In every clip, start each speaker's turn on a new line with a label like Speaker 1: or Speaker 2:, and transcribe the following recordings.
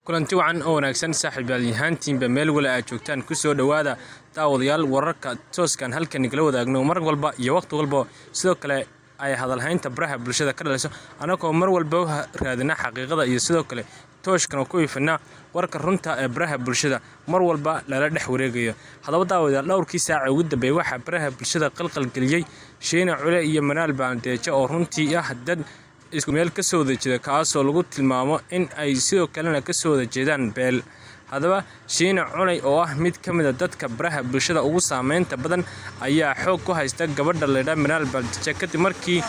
Speaker 1: kulanti wacan oo wanaagsan saaxiibayaashiinba meel wala aad joogtaan ku soo dhawaada daawadayaal wararka tooskan halkan igala wadaagno mar walba iyo waqti walba sidoo kale ay hadalhaynta baraha bulshada ka dhalayso anagoo mar walba raadina xaqiiqada iyo sidoo kale tooshkan ku ifina warka runta ee baraha bulshada mar walba lala dhex wareegayo hadaba daawadayaal dhowrkii saac ugu dambeeyay waxa baraha bulshada qalqal galiyay Shiina Cule iyo Manaal Bandeejo oo runtii ah dad isku meel ka soo jeeda kaasoo lagu tilmaamo in ay sidoo kalena ka soo jeedaan beel hadaba Shiina Cule oo ah mid ka mid ah dadka baraha bulshada ugu saameynta badan ayaa xoog ku haysta gabadha leedahay Manaal Bandeejo kadib markii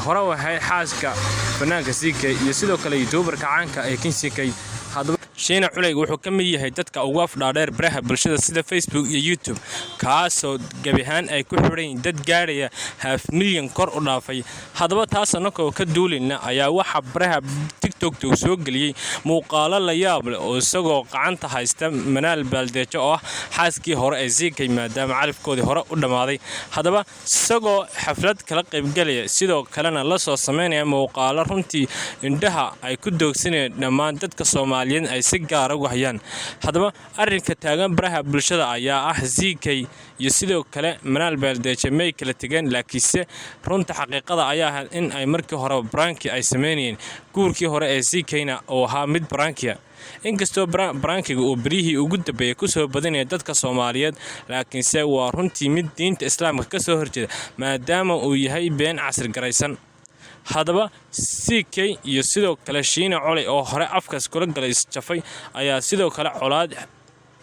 Speaker 1: hore waxay xaaska fanaanka CK iyo sidoo kale YouTuber-ka caanka ee CK hadaba Shiina Cule wuxuu ka mid yahay dadka ugu afdhaadheer baraha bulshada sida Facebook iyo YouTube kaasoo gabihaan ay ku xireen dad gaaraya 500,000 kor u dhaafay hadaba taas anagoo ka duulina ayaa waxa baraha TikTok soo galiyay muuqaalo la yaab leh oo isagoo gacanta haysta Manaal Bandeejo oo xaaskii hore ee CK maadaama califkoodii hore u dhamaaday hadaba isagoo xaflad kala qayb galaya sidoo kalena la soo sameynaya muuqaalo runtii indhaha ay ku doogsanayeen dhammaan dadka Soomaaliyeed ay si gaar ah u hayaan hadaba arrinka taagan baraha bulshada ayaa ah CK iyo sidoo kale Manaal Bandeejo may kala tageen laakiinse runta xaqiiqada ayaa ah in ay markii hore branki ay sameeyeen guurkii hore ee CK-na oo ahaa mid brankiya inkastoo brankiga uu barihii ugu dambeeyay ku soo badanaya dadka Soomaaliyeed laakiinse waa runtii mid diinta Islaamka ka soo horjeeda maadaama uu yahay been casri garaysan hadaba CK iyo sidoo kale Shiina Cule oo hore afkaas kula galay isjafay ayaa sidoo kale colaad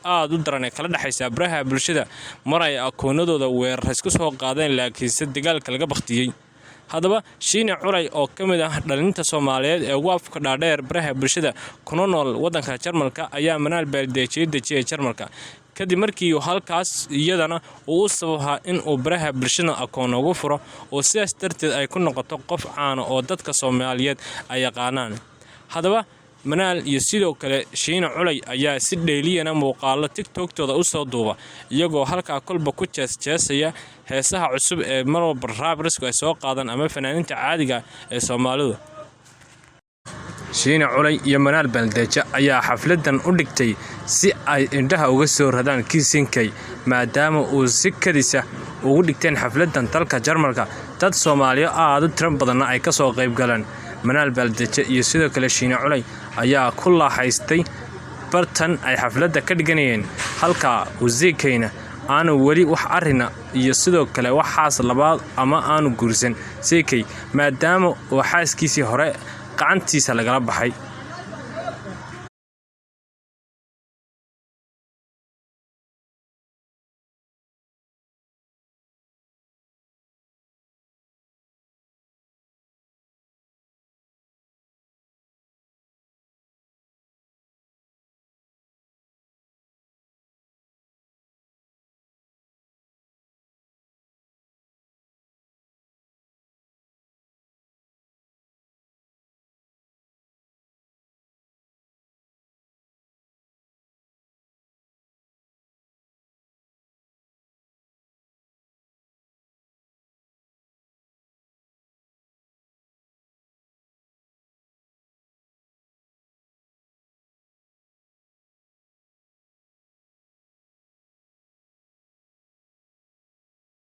Speaker 1: aad u daran kala dhaxaysa baraha bulshada mar ay akoonadooda weerar isku soo qaadeen laakiinse dagaalka laga baqtiyay hadaba Shiina Cule oo ka mid ah dhalinta Soomaaliyeed ee ugu afka dhaadheer baraha bulshada kuna nool wadanka Jarmalka ayaa Manaal Bandeejo dejiyay Jarmalka kadib markii uu halkaas iyadana uu sabaha in uu baraha bulshada akoon ugu furo oo sidaas darteed ay ku noqoto qof caan oo dadka Soomaaliyeed ay yaqaanaan hadaba Manaal iyo sidoo kale Shiina Cule ayaa si dheeliyana muuqaalo TikTok-tooda u soo duuba iyagoo halka kolba ku jeesaya heesaha cusub ee marwalba raabarsku ay soo qaadaan ama fanaaniinta caadiga ee Soomaalidu Shiina Cule iyo Manaal Bandeejo ayaa xafladan u dhigtay si ay indhaha uga soo radaan CK maadaama uu si kadisa ugu dhigteen xafladan dalka Jarmalka dad Soomaaliyeed aad u tiran badan ay ka soo qayb galeen Manaal Bandeejo iyo sidoo kale Shiina Cule ayaa ku laahaystay bartan ay xafladda ka dhiganayeen halka CK-na aanu wali wax arina iyo sidoo kale waxaas labaad ama aanu guursan CK maadaama uu xaaskiisii hore gacantiisa lagala baxay